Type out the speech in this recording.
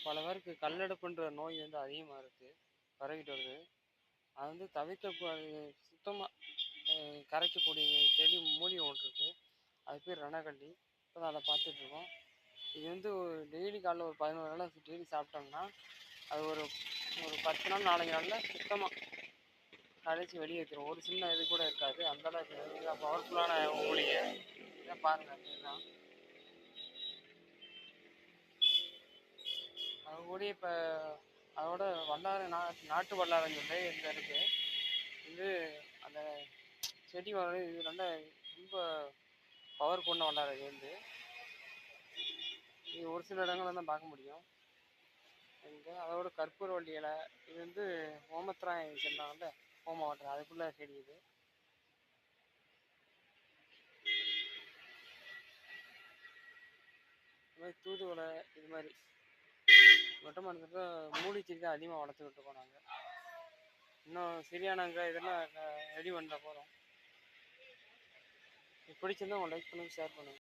பல பேருக்கு கல்லெடுப்புன்ற நோய் வந்து அதிகமாக இருக்குது, பரவிட்டு வருது. அது வந்து தவிர்க்க சுத்தமாக கரைக்கக்கூடிய செடி மூலிகை ஒன்று இருக்குது. அது பேர் ரணகல்லி. இப்போ தான் அதை பார்த்துட்ருக்கோம். இது வந்து டெய்லி காலைல ஒரு 11 வேளை டெய்லி சாப்பிட்டோம்னா அது ஒரு ஒரு 10 நாள் 4 நாளில் சுத்தமாக கரைச்சி வெளியேற்றிடும். ஒரு சின்ன இது கூட இருக்காது. அந்தளவுக்கு பவர்ஃபுல்லான மூலிகை. இதை பாருங்கள். இதுதான் அது கூட. இப்போ அதோட வல்லாரை நாட்டு வல்லாரைன்னு சொல்லி இங்கே இருக்குது. இது அந்த செடி வந்து இது ரொம்ப பவர் கொண்ட வல்லாரை. இது வந்து இது ஒரு சில இடங்களில் தான் பார்க்க முடியும். அதோட கற்பூரவள்ளி இலை. இது வந்து ஓமத்திராய் சொன்னாங்கல்ல, ஓம வாட்டர், அதுக்குள்ளே செடி இது. இது மாதிரி தூதுவளை, இது மாதிரி மட்டும் மூலிகை செடி தான் அதிகமாக வளர்த்துக்கிட்டு இருக்கோம் நாங்கள். இன்னும் சரியானங்க இதெல்லாம் ரெடி பண்ண போகிறோம். பிடிச்சிருந்தா உங்கள் லைக் பண்ணுங்கள், ஷேர் பண்ணுங்கள்.